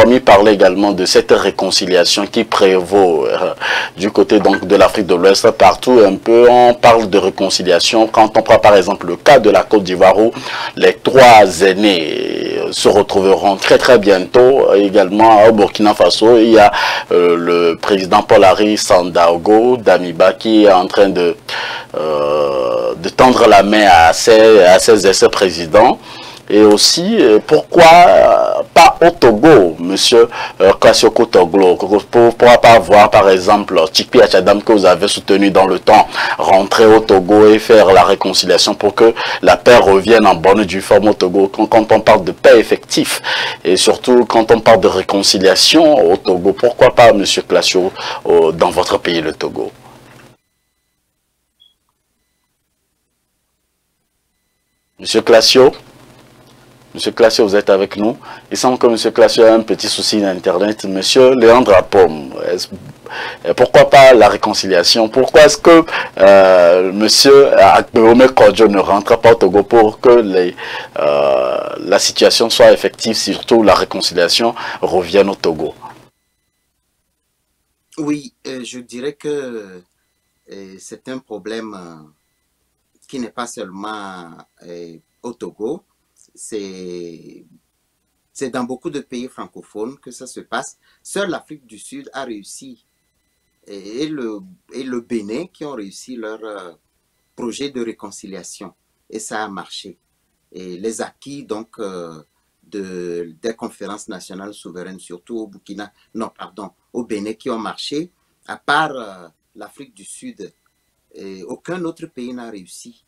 promis parler également de cette réconciliation qui prévaut du côté donc de l'Afrique de l'Ouest. Partout un peu, on parle de réconciliation. Quand on prend par exemple le cas de la Côte d'Ivoire où les trois aînés se retrouveront très bientôt. Également au Burkina Faso, il y a le président Paul-Henri Sandaogo Damiba qui est en train de tendre la main à ses ex-présidents. Et aussi, pourquoi pas au Togo, monsieur Kassioko Toglo? Pourquoi pas voir, par exemple, Tikpi Achadam que vous avez soutenu dans le temps, rentrer au Togo et faire la réconciliation pour que la paix revienne en bonne et due forme au Togo, quand on parle de paix effective, et surtout quand on parle de réconciliation au Togo, pourquoi pas, monsieur Kassioko, dans votre pays, le Togo? Monsieur Kassioko? Monsieur Classio, vous êtes avec nous. Il semble que Monsieur Classio a un petit souci d'Internet. Monsieur Léandre Apom, pourquoi pas la réconciliation? Pourquoi est-ce que Monsieur Akbeome Kodjo ne rentre pas au Togo pour que la situation soit effective, surtout la réconciliation revienne au Togo? Oui, je dirais que c'est un problème qui n'est pas seulement au Togo. C'est dans beaucoup de pays francophones que ça se passe. Seule l'Afrique du Sud a réussi et le Bénin qui ont réussi leur projet de réconciliation. Et ça a marché. Et les acquis donc des conférences nationales souveraines, surtout au Bénin qui ont marché, à part l'Afrique du Sud, aucun autre pays n'a réussi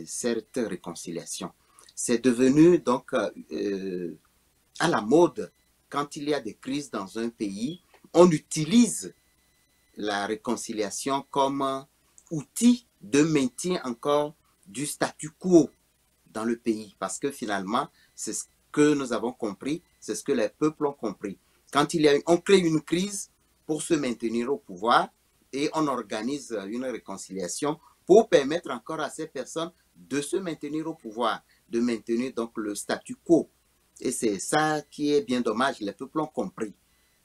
cette réconciliation. C'est devenu donc à la mode quand il y a des crises dans un pays, on utilise la réconciliation comme outil de maintien encore du statu quo dans le pays, parce que finalement, c'est ce que nous avons compris, c'est ce que les peuples ont compris. Quand on crée une crise pour se maintenir au pouvoir et on organise une réconciliation pour permettre encore à ces personnes de se maintenir au pouvoir, de maintenir donc le statu quo. Et c'est ça qui est bien dommage, les peuples ont compris.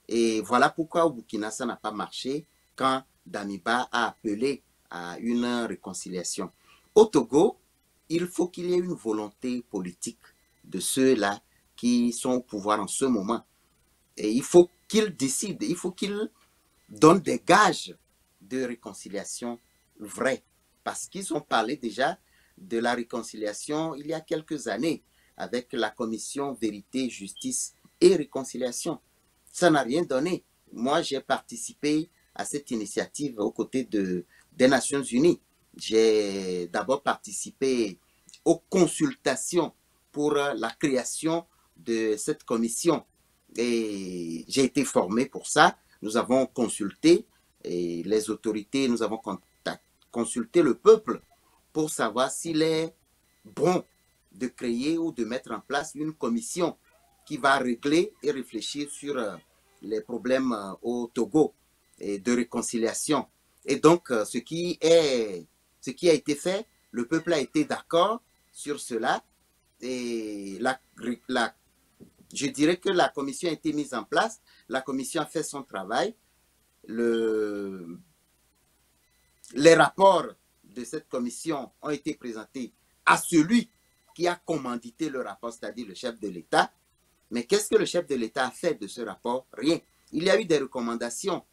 Et voilà pourquoi au Burkina, ça n'a pas marché quand Damiba a appelé à une réconciliation. Au Togo, il faut qu'il y ait une volonté politique de ceux-là qui sont au pouvoir en ce moment. Et il faut qu'ils décident, il faut qu'ils donnent des gages de réconciliation vraie. Parce qu'ils ont parlé déjà de la réconciliation il y a quelques années avec la commission Vérité, Justice et Réconciliation. Ça n'a rien donné. Moi, j'ai participé à cette initiative aux côtés des Nations Unies. J'ai d'abord participé aux consultations pour la création de cette commission. Et j'ai été formé pour ça. Nous avons consulté les autorités, nous avons consulté le peuple pour savoir s'il est bon de créer ou de mettre en place une commission qui va régler et réfléchir sur les problèmes au Togo et de réconciliation. Et donc, ce qui a été fait, le peuple a été d'accord sur cela et je dirais que la commission a été mise en place, la commission a fait son travail, les rapports de cette commission ont été présentés à celui qui a commandité le rapport, c'est-à-dire le chef de l'État. Mais qu'est-ce que le chef de l'État a fait de ce rapport? Rien. Il y a eu des recommandations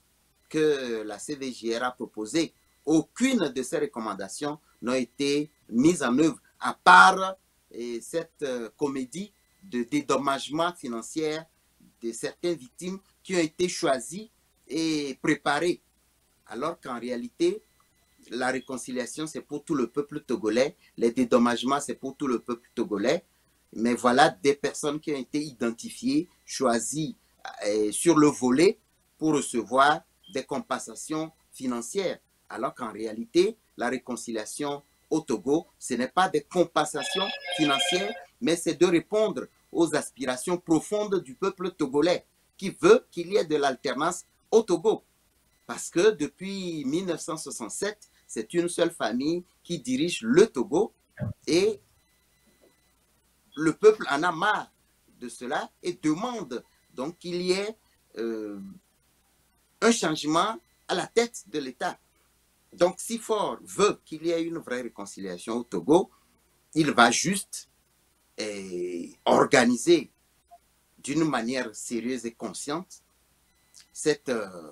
que la CVJR a proposées. Aucune de ces recommandations n'a été mise en œuvre, à part cette comédie de dédommagement financier de certaines victimes qui ont été choisies et préparées. Alors qu'en réalité, la réconciliation, c'est pour tout le peuple togolais. Les dédommagements, c'est pour tout le peuple togolais. Mais voilà des personnes qui ont été identifiées, choisies sur le volet pour recevoir des compensations financières. Alors qu'en réalité, la réconciliation au Togo, ce n'est pas des compensations financières, mais c'est de répondre aux aspirations profondes du peuple togolais qui veut qu'il y ait de l'alternance au Togo. Parce que depuis 1967, c'est une seule famille qui dirige le Togo et le peuple en a marre de cela et demande donc qu'il y ait un changement à la tête de l'État. Donc, si Faure veut qu'il y ait une vraie réconciliation au Togo, il va juste organiser d'une manière sérieuse et consciente cette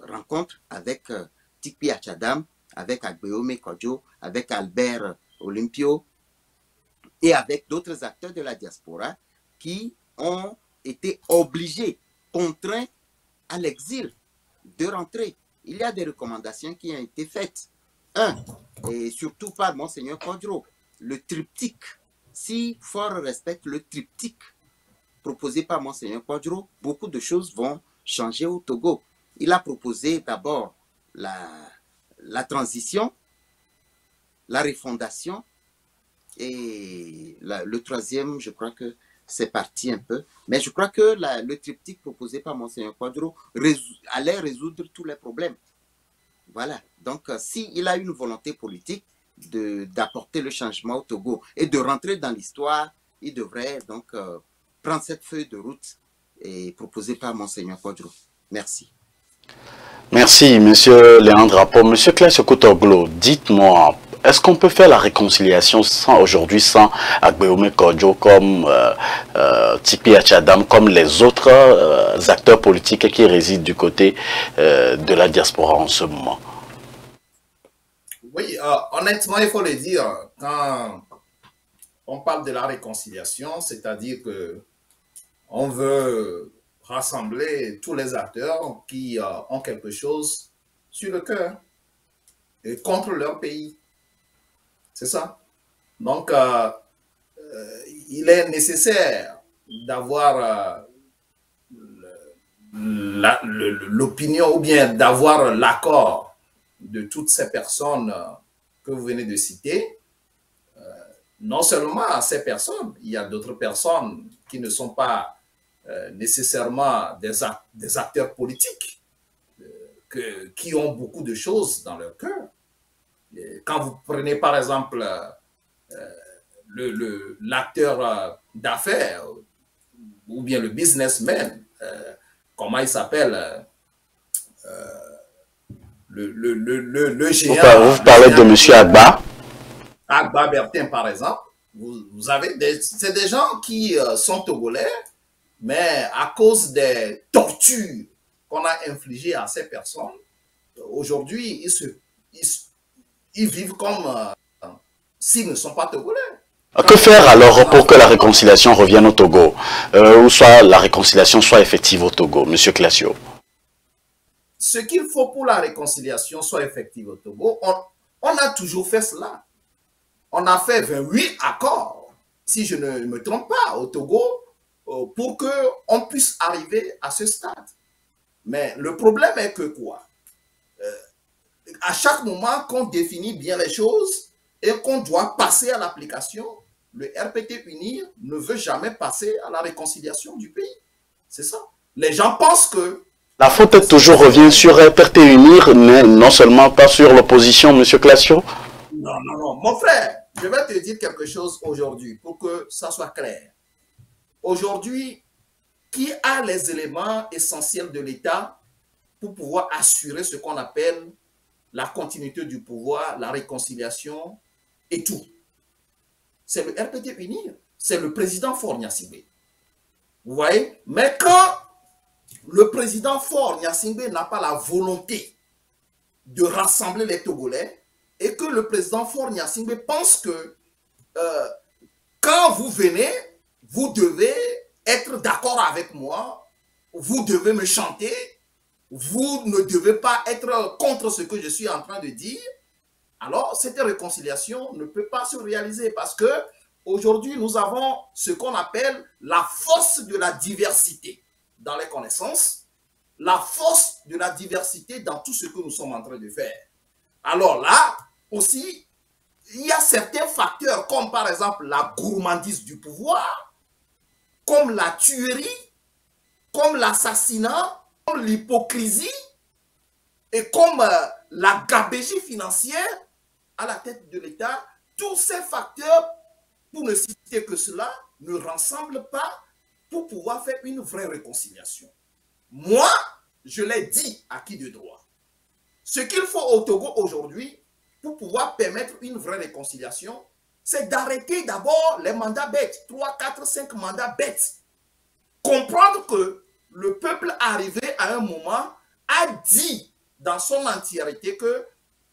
rencontre avec Tikpi Achadam, avec Agbeome Kodjo, avec Albert Olympio et avec d'autres acteurs de la diaspora qui ont été obligés, contraints à l'exil de rentrer. Il y a des recommandations qui ont été faites. Un, et surtout par Monseigneur Kodjo, le triptyque. Si Faure respecte le triptyque proposé par Monseigneur Kodjo, beaucoup de choses vont changer au Togo. Il a proposé d'abord la transition, la refondation, et le troisième, je crois que c'est parti un peu. Mais je crois que le triptyque proposé par Monseigneur Kodjo allait résoudre tous les problèmes. Voilà. Donc, s'il a une volonté politique d'apporter le changement au Togo et de rentrer dans l'histoire, il devrait donc prendre cette feuille de route et proposée par Monseigneur Kodjo. Merci. Merci, Monsieur Léandre Apo. Monsieur Classioko Toglo, dites-moi, est-ce qu'on peut faire la réconciliation aujourd'hui sans Agbeome Kodjo comme Tikpi Achadam, comme les autres acteurs politiques qui résident du côté de la diaspora en ce moment? Oui, honnêtement, il faut le dire, quand on parle de la réconciliation, c'est-à-dire que on veut rassembler tous les acteurs qui ont quelque chose sur le cœur et contre leur pays. C'est ça. Donc, il est nécessaire d'avoir l'opinion ou bien d'avoir l'accord de toutes ces personnes que vous venez de citer. Non seulement à ces personnes, il y a d'autres personnes qui ne sont pas nécessairement des acteurs politiques, qui ont beaucoup de choses dans leur cœur. Quand vous prenez par exemple l'acteur d'affaires ou bien le businessman, comment il s'appelle, le géant. Vous parlez de M. Agba? Agba Bertin, par exemple. Vous avez c'est des gens qui sont togolais, mais à cause des tortures qu'on a infligées à ces personnes, aujourd'hui, ils vivent comme s'ils ne sont pas togolais. Que faire alors pour que la réconciliation revienne au Togo, ou soit la réconciliation soit effective au Togo, Monsieur Classio? Ce qu'il faut pour la réconciliation soit effective au Togo, on a toujours fait cela. On a fait 28 accords, si je ne me trompe pas, au Togo, pour qu'on puisse arriver à ce stade. Mais le problème est que quoi? À chaque moment qu'on définit bien les choses et qu'on doit passer à l'application, le RPT Unir ne veut jamais passer à la réconciliation du pays. C'est ça. Les gens pensent que... La faute toujours revient sur RPT Unir, mais non seulement pas sur l'opposition, Monsieur Classio. Non, non, non. Mon frère, je vais te dire quelque chose aujourd'hui pour que ça soit clair. Aujourd'hui, qui a les éléments essentiels de l'État pour pouvoir assurer ce qu'on appelle la continuité du pouvoir, la réconciliation et tout? C'est le RPT Unir, c'est le président Faure Gnassingbé. Vous voyez? Mais quand le président Faure Gnassingbé n'a pas la volonté de rassembler les Togolais et que le président Faure Gnassingbé pense que quand vous venez, vous devez être d'accord avec moi, vous devez me chanter, vous ne devez pas être contre ce que je suis en train de dire, alors cette réconciliation ne peut pas se réaliser parce que aujourd'hui nous avons ce qu'on appelle la force de la diversité dans les connaissances, la force de la diversité dans tout ce que nous sommes en train de faire. Alors là aussi, il y a certains facteurs comme par exemple la gourmandise du pouvoir, comme la tuerie, comme l'assassinat, comme l'hypocrisie et comme la gabegie financière à la tête de l'État. Tous ces facteurs, pour ne citer que cela, ne rassemblent pas pour pouvoir faire une vraie réconciliation. Moi, je l'ai dit à qui de droit. Ce qu'il faut au Togo aujourd'hui, pour pouvoir permettre une vraie réconciliation, c'est d'arrêter d'abord les mandats bêtes, 3, 4, 5 mandats bêtes. Comprendre que le peuple arrivé à un moment a dit dans son entièreté que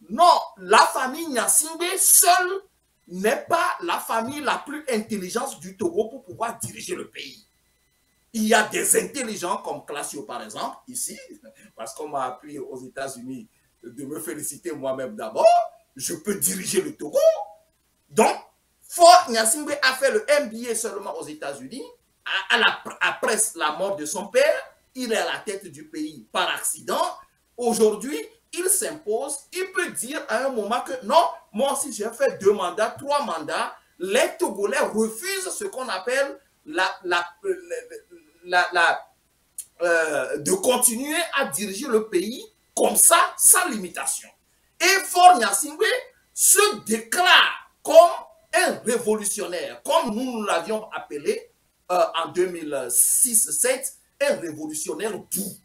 non, la famille Gnassingbé seule n'est pas la famille la plus intelligente du Togo pour pouvoir diriger le pays. Il y a des intelligents comme Classio par exemple, ici, parce qu'on m'a appris aux États-Unis de me féliciter moi-même d'abord, je peux diriger le Togo. Donc, Faure Gnassingbé a fait le MBA seulement aux États-Unis. Après la mort de son père, il est à la tête du pays par accident. Aujourd'hui, il s'impose. Il peut dire à un moment que non, moi aussi j'ai fait 2 mandats, 3 mandats. Les Togolais refusent ce qu'on appelle de continuer à diriger le pays comme ça, sans limitation. Et Faure Gnassingbé se déclare comme un révolutionnaire, comme nous l'avions appelé en 2006-2007, un révolutionnaire doux.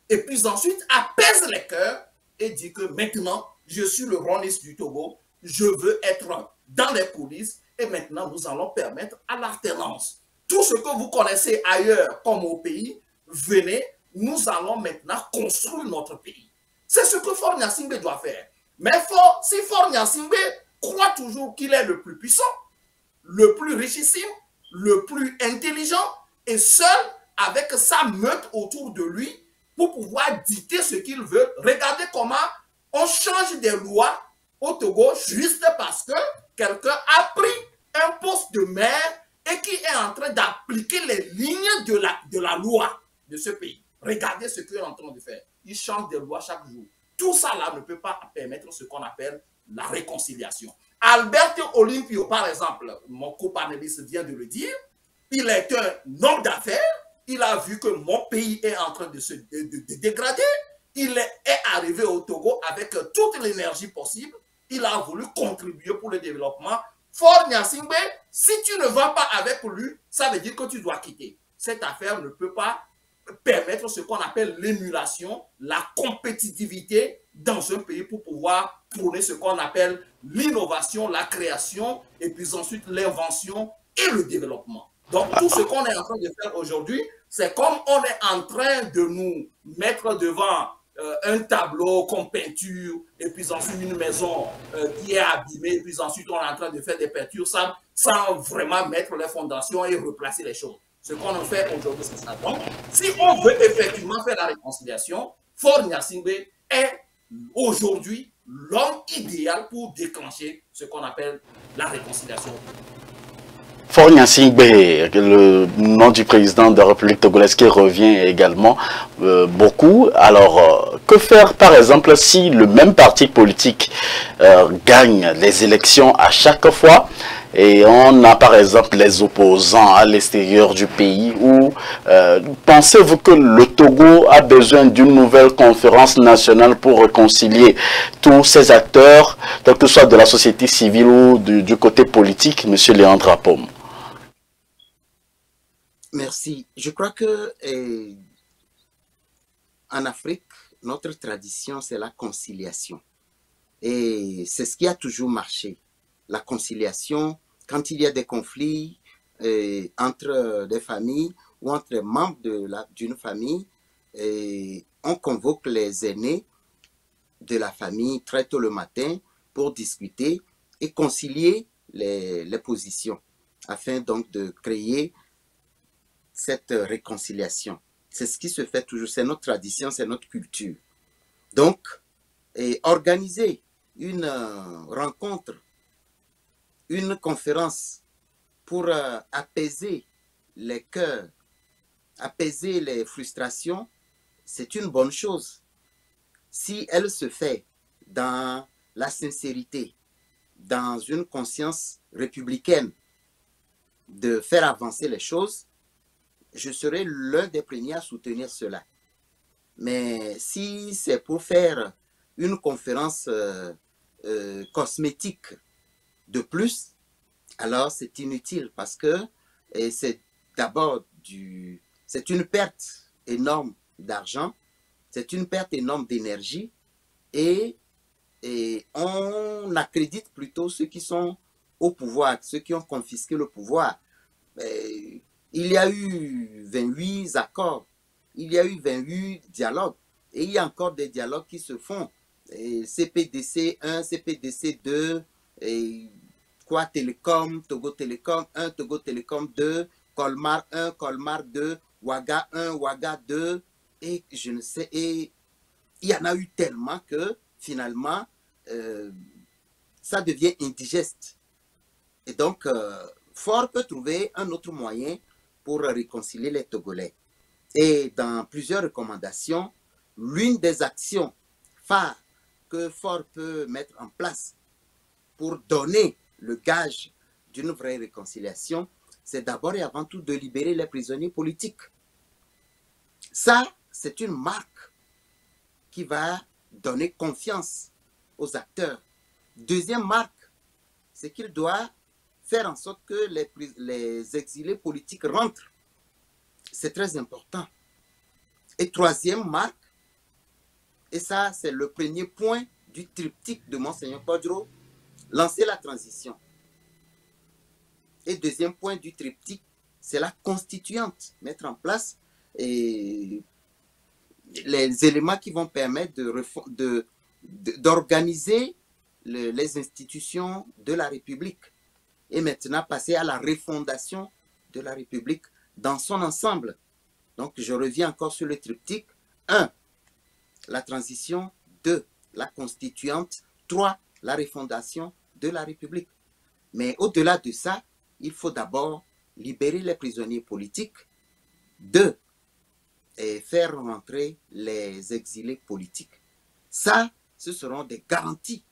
Et puis ensuite, apaise les cœurs et dit que maintenant, je suis le roi-ministre du Togo, je veux être dans les coulisses et maintenant, nous allons permettre à l'alternance. Tout ce que vous connaissez ailleurs comme au pays, venez, nous allons maintenant construire notre pays. C'est ce que Faure Gnassingbé doit faire. Mais si Faure Gnassingbé croit toujours qu'il est le plus puissant, le plus richissime, le plus intelligent et seul avec sa meute autour de lui pour pouvoir dicter ce qu'il veut. Regardez comment on change des lois au Togo juste parce que quelqu'un a pris un poste de maire et qui est en train d'appliquer les lignes de la loi de ce pays. Regardez ce qu'il est en train de faire. Il change des lois chaque jour. Tout ça là ne peut pas permettre ce qu'on appelle la réconciliation. Alberto Olympio, par exemple, mon copanéliste vient de le dire, il est un homme d'affaires, il a vu que mon pays est en train de se dégrader, il est arrivé au Togo avec toute l'énergie possible, il a voulu contribuer pour le développement. Faure Gnassingbé, si tu ne vas pas avec lui, ça veut dire que tu dois quitter. Cette affaire ne peut pas permettre ce qu'on appelle l'émulation, la compétitivité dans un pays pour pouvoir prôner ce qu'on appelle l'innovation, la création, et puis ensuite l'invention et le développement. Donc tout ce qu'on est en train de faire aujourd'hui, c'est comme on est en train de nous mettre devant un tableau comme peinture, et puis ensuite une maison qui est abîmée, et puis ensuite on est en train de faire des peintures sans vraiment mettre les fondations et replacer les choses. Ce qu'on a fait aujourd'hui, c'est ça. Donc, si on veut effectivement faire la réconciliation, Faure Gnassingbé est aujourd'hui l'homme idéal pour déclencher ce qu'on appelle la réconciliation. Faure Gnassingbé, le nom du président de la République togolaise qui revient également beaucoup. Alors, que faire par exemple si le même parti politique gagne les élections à chaque fois et on a par exemple les opposants à l'extérieur du pays où pensez-vous que le Togo a besoin d'une nouvelle conférence nationale pour réconcilier tous ces acteurs, quel que soit de la société civile ou du côté politique, monsieur Léandre Apom? Merci. Je crois que en Afrique, notre tradition, c'est la conciliation. Et c'est ce qui a toujours marché. La conciliation, quand il y a des conflits entre des familles ou entre les membres d'une famille, on convoque les aînés de la famille très tôt le matin pour discuter et concilier les positions, afin donc de créer cette réconciliation. C'est ce qui se fait toujours, c'est notre tradition, c'est notre culture. Donc, organiser une rencontre, une conférence pour apaiser les cœurs, apaiser les frustrations, c'est une bonne chose. Si elle se fait dans la sincérité, dans une conscience républicaine de faire avancer les choses, je serai l'un des premiers à soutenir cela. Mais si c'est pour faire une conférence cosmétique de plus, alors c'est inutile parce que c'est d'abord c'est une perte énorme d'argent, c'est une perte énorme d'énergie et on accrédite plutôt ceux qui sont au pouvoir, ceux qui ont confisqué le pouvoir. Il y a eu 28 accords, il y a eu 28 dialogues et il y a encore des dialogues qui se font. CPDC 1, CPDC 2, quoi Télécom, Togo Télécom 1, Togo Télécom 2, Colmar 1, Colmar 2, Ouaga 1, Ouaga 2, et je ne sais, et il y en a eu tellement que finalement, ça devient indigeste. Et donc, Faure peut trouver un autre moyen pour réconcilier les Togolais. Et dans plusieurs recommandations, l'une des actions phares que Faure peut mettre en place pour donner le gage d'une vraie réconciliation, c'est d'abord et avant tout de libérer les prisonniers politiques. Ça, c'est une marque qui va donner confiance aux acteurs. Deuxième marque, c'est qu'il doit faire en sorte que les exilés politiques rentrent. C'est très important. Et troisième marque, et ça c'est le premier point du triptyque de Monseigneur Kodjo, lancer la transition. Et deuxième point du triptyque, c'est la constituante, mettre en place les éléments qui vont permettre d'organiser les institutions de la République et maintenant passer à la refondation de la République dans son ensemble. Donc, je reviens encore sur le triptyque. 1. La transition. 2. La constituante. 3. La refondation de la République. Mais au-delà de ça, il faut d'abord libérer les prisonniers politiques. 2. Et faire rentrer les exilés politiques. Ça, ce seront des garanties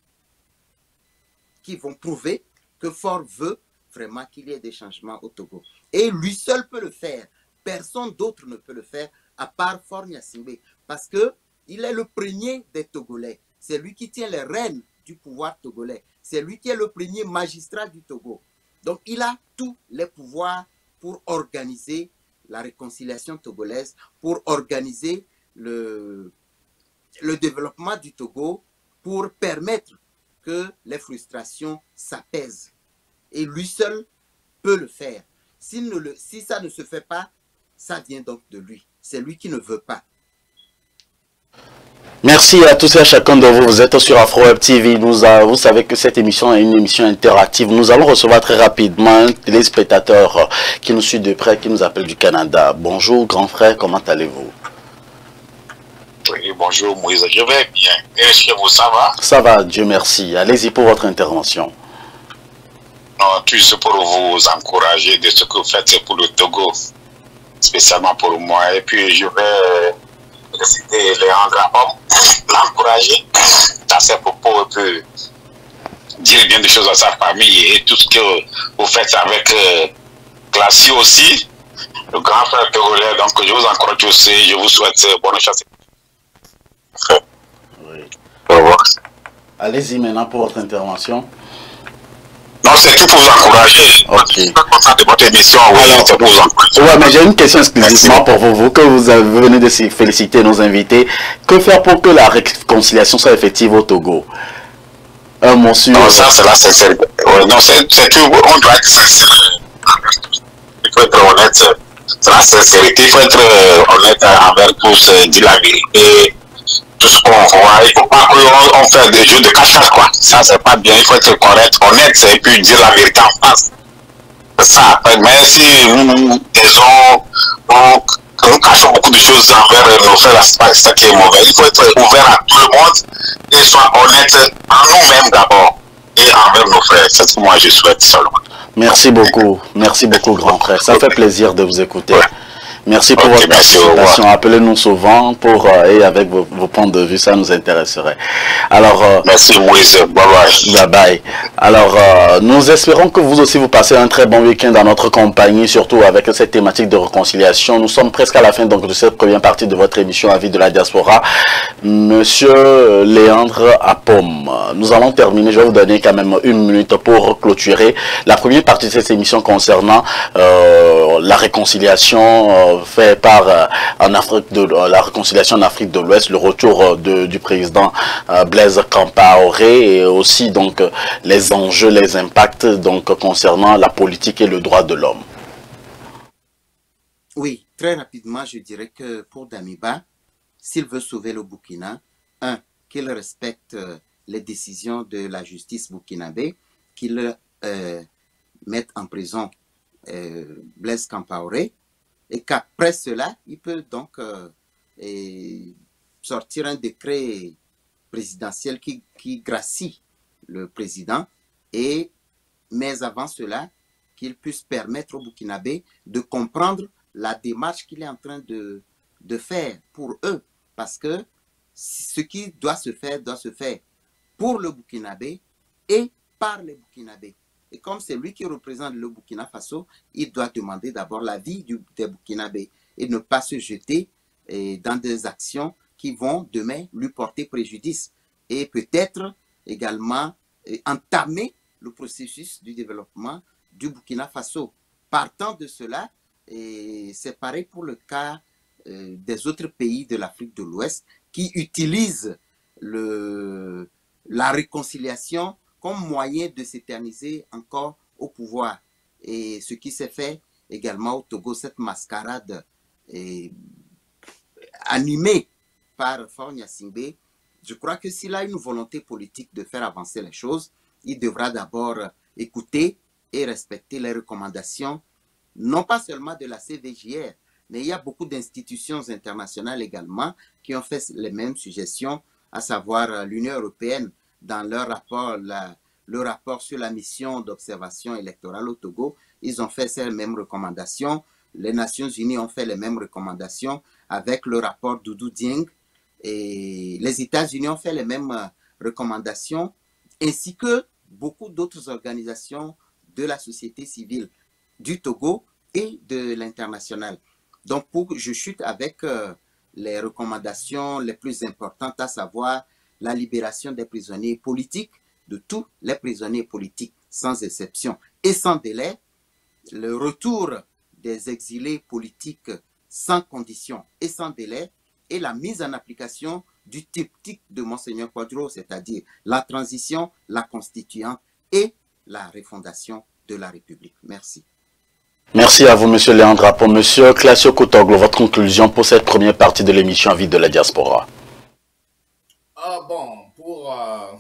qui vont prouver que Faure veut vraiment qu'il y ait des changements au Togo. Et lui seul peut le faire. Personne d'autre ne peut le faire à part Faure Gnassingbé. Parce qu'il est le premier des Togolais. C'est lui qui tient les rênes du pouvoir togolais. C'est lui qui est le premier magistrat du Togo. Donc il a tous les pouvoirs pour organiser la réconciliation togolaise, pour organiser le développement du Togo, pour permettre que les frustrations s'apaisent. Et lui seul peut le faire. Si ça ne se fait pas, ça vient donc de lui. C'est lui qui ne veut pas. Merci à tous et à chacun de vous. Vous êtes sur Afro Web TV. Vous savez que cette émission est une émission interactive. Nous allons recevoir très rapidement un téléspectateur qui nous suit de près, qui nous appelle du Canada. Bonjour grand frère, comment allez-vous? Oui, bonjour Moïse, je vais bien. Et chez vous, ça va? Ça va, Dieu merci. Allez-y pour votre intervention. Non, tout c'est pour vous encourager de ce que vous faites pour le Togo, spécialement pour moi. Et puis je vais citer Léandre Apom, l'encourager dans ses propos, peut dire bien des choses à sa famille et tout ce que vous faites avec Glacier aussi, le grand frère togolais. Donc je vous encourage aussi, je vous souhaite bonne chance. Oui. Au revoir. Allez-y maintenant pour votre intervention. Non, c'est tout pour vous encourager. Ok. Je suis content de votre émission. Oui, c'est pour vous encourager. Ouais, mais j'ai une question exclusivement pour vous, que vous venez de féliciter nos invités. Que faire pour que la réconciliation soit effective au Togo? Un mot sur... Non, ça, c'est la sincérité. Oui, non, c'est tout. On doit être sincère. Il faut être honnête. C'est la sincérité. Il faut être honnête envers tous, dire la vérité. Tout ce qu'on voit, il ne faut pas qu'on fasse des jeux de cache-cache, quoi. Ça, c'est pas bien. Il faut être correct, honnête, et puis dire la vérité en face. C'est ça. Mais si nous cachons beaucoup de choses envers nos frères, c'est ça qui est mauvais. Il faut être ouvert à tout le monde et soit honnête en nous-mêmes d'abord et envers nos frères. C'est ce que moi je souhaite seulement. Merci beaucoup, grand frère. Ça fait plaisir de vous écouter. Ouais. Merci pour votre participation. Appelez-nous souvent et avec vos points de vue, ça nous intéresserait. Alors, merci Moïse, bye bye. Bye bye. Alors, nous espérons que vous aussi vous passez un très bon week-end dans notre compagnie, surtout avec cette thématique de réconciliation. Nous sommes presque à la fin donc de cette première partie de votre émission Avis de la diaspora. Monsieur Léandre Apom, nous allons terminer. Je vais vous donner quand même une minute pour clôturer la première partie de cette émission concernant la réconciliation faite par en Afrique de la réconciliation en Afrique de l'Ouest, le retour du président Blaise Compaoré, et aussi donc les enjeux, les impacts donc concernant la politique et le droit de l'homme. Oui, très rapidement, je dirais que pour Damiba, s'il veut sauver le Burkina, qu'il respecte les décisions de la justice burkinabé, qu'il mette en prison Blaise Compaoré, et qu'après cela, il peut donc sortir un décret présidentiel qui gracie le président, mais avant cela, qu'il puisse permettre aux Burkinabés de comprendre la démarche qu'il est en train de faire pour eux, parce que ce qui doit se faire pour le Burkinabé et par les Burkinabés. Et comme c'est lui qui représente le Burkina Faso, il doit demander d'abord l'avis des Burkinabés et ne pas se jeter dans des actions qui vont demain lui porter préjudice et peut-être également entamer le processus du développement du Burkina Faso. Partant de cela, c'est pareil pour le cas des autres pays de l'Afrique de l'Ouest qui utilisent la réconciliation comme moyen de s'éterniser encore au pouvoir. Et ce qui s'est fait également au Togo, cette mascarade animée par Faure Gnassingbé, je crois que s'il a une volonté politique de faire avancer les choses, il devra d'abord écouter et respecter les recommandations, non pas seulement de la CVJR, mais il y a beaucoup d'institutions internationales également qui ont fait les mêmes suggestions, à savoir l'Union européenne dans leur rapport, le rapport sur la mission d'observation électorale au Togo. Ils ont fait ces mêmes recommandations. Les Nations Unies ont fait les mêmes recommandations avec le rapport Doudou Dieng. Et les États-Unis ont fait les mêmes recommandations, ainsi que beaucoup d'autres organisations de la société civile du Togo et de l'international. Donc, je chute avec les recommandations les plus importantes, à savoir la libération des prisonniers politiques, de tous les prisonniers politiques, sans exception et sans délai, le retour des exilés politiques sans condition et sans délai, et la mise en application du triptyque de Monseigneur Quadros, c'est-à-dire la transition, la constituante et la refondation de la République. Merci. Merci à vous, Monsieur Léandre Apon. Monsieur Classio Kotoglo, votre conclusion pour cette première partie de l'émission Vie de la diaspora. Bon, pour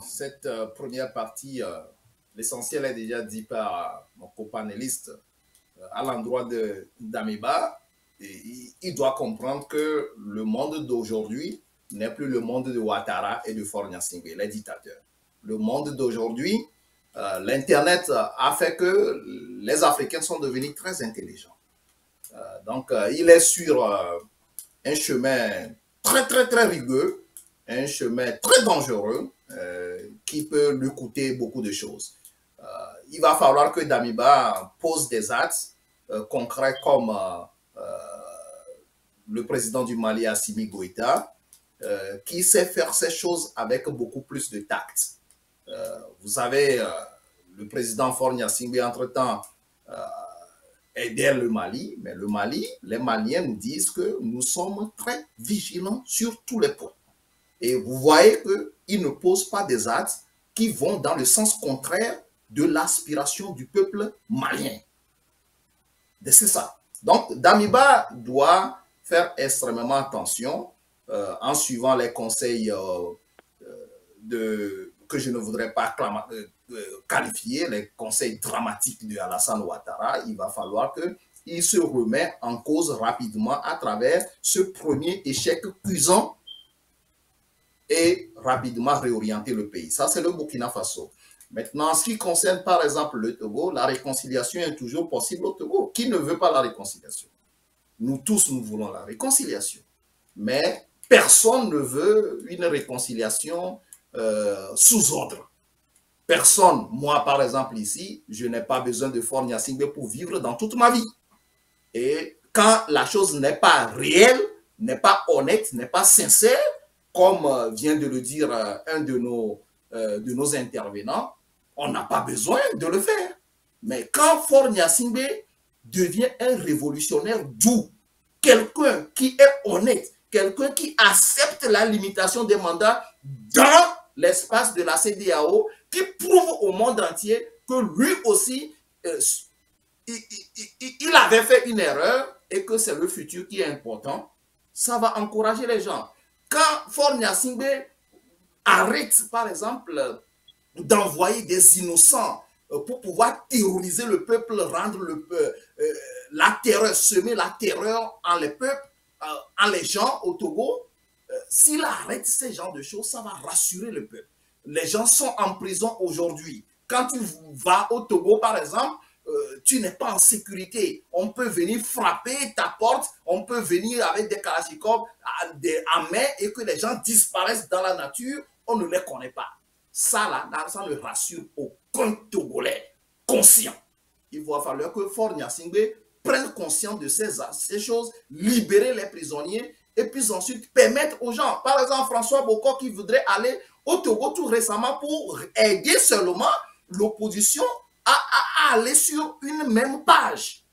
cette première partie, l'essentiel est déjà dit par mon copanéliste à l'endroit de Damiba. Il doit comprendre que le monde d'aujourd'hui n'est plus le monde de Ouattara et de Faure Gnassingbé, les dictateurs. Le monde d'aujourd'hui, l'Internet a fait que les Africains sont devenus très intelligents. Donc, il est sur un chemin très rugueux, un chemin très dangereux qui peut lui coûter beaucoup de choses. Il va falloir que Damiba pose des actes concrets comme le président du Mali, Assimi Goïta, qui sait faire ces choses avec beaucoup plus de tact. Vous savez, le président Faure Gnassingbé, entre-temps, aidait le Mali, mais le Mali, les Maliens nous disent que nous sommes très vigilants sur tous les points. Et vous voyez qu'ils ne posent pas des actes qui vont dans le sens contraire de l'aspiration du peuple malien. C'est ça. Donc, Damiba doit faire extrêmement attention en suivant les conseils que je ne voudrais pas qualifier, les conseils dramatiques de Alassane Ouattara. Il va falloir qu'il se remette en cause rapidement à travers ce premier échec cuisant et rapidement réorienter le pays. Ça, c'est le Burkina Faso. Maintenant, en ce qui concerne par exemple le Togo, la réconciliation est toujours possible au Togo. Qui ne veut pas la réconciliation? Nous tous, nous voulons la réconciliation. Mais personne ne veut une réconciliation sous ordre. Personne, moi par exemple ici, je n'ai pas besoin de Faure Gnassingbé pour vivre dans toute ma vie. Et quand la chose n'est pas réelle, n'est pas honnête, n'est pas sincère, comme vient de le dire un de nos intervenants, on n'a pas besoin de le faire. Mais quand Faure Gnassingbé devient un révolutionnaire doux, quelqu'un qui est honnête, quelqu'un qui accepte la limitation des mandats dans l'espace de la CEDEAO, qui prouve au monde entier que lui aussi, il avait fait une erreur et que c'est le futur qui est important, ça va encourager les gens. Quand Faure Gnassingbé arrête, par exemple, d'envoyer des innocents pour pouvoir terroriser le peuple, rendre la terreur, semer la terreur en les peuples, en les gens au Togo, s'il arrête ces genres de choses, ça va rassurer le peuple. Les gens sont en prison aujourd'hui. Quand tu vas au Togo, par exemple, tu n'es pas en sécurité. On peut venir frapper ta porte, on peut venir avec des kalachnikovs en main et que les gens disparaissent dans la nature, on ne les connaît pas. Ça, là, ça ne rassure aucun Togolais conscient. Il va falloir que Faure Gnassingbé prenne conscience de ces choses, libérer les prisonniers et puis ensuite permettre aux gens, par exemple François Boko qui voudrait aller au Togo tout récemment pour aider seulement l'opposition à aller sur une même page.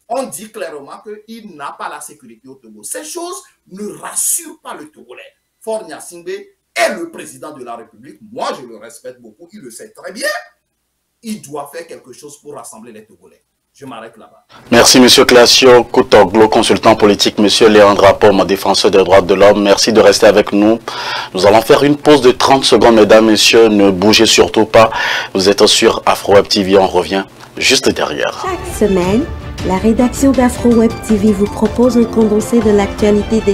On dit clairement qu'il n'a pas la sécurité au Togo. Ces choses ne rassurent pas le Togolais. Faure Gnassingbé est le président de la République. Moi, je le respecte beaucoup. Il le sait très bien. Il doit faire quelque chose pour rassembler les Togolais. Je m'arrête là-bas. Merci, M. Classioko Toglo, consultant politique, M. Léandre Apom, défenseur des droits de l'homme. Merci de rester avec nous. Nous allons faire une pause de 30 secondes, mesdames, messieurs. Ne bougez surtout pas. Vous êtes sur Afro Web TV. On revient juste derrière. Chaque semaine, la rédaction d'Afro Web TV vous propose un condensé de l'actualité des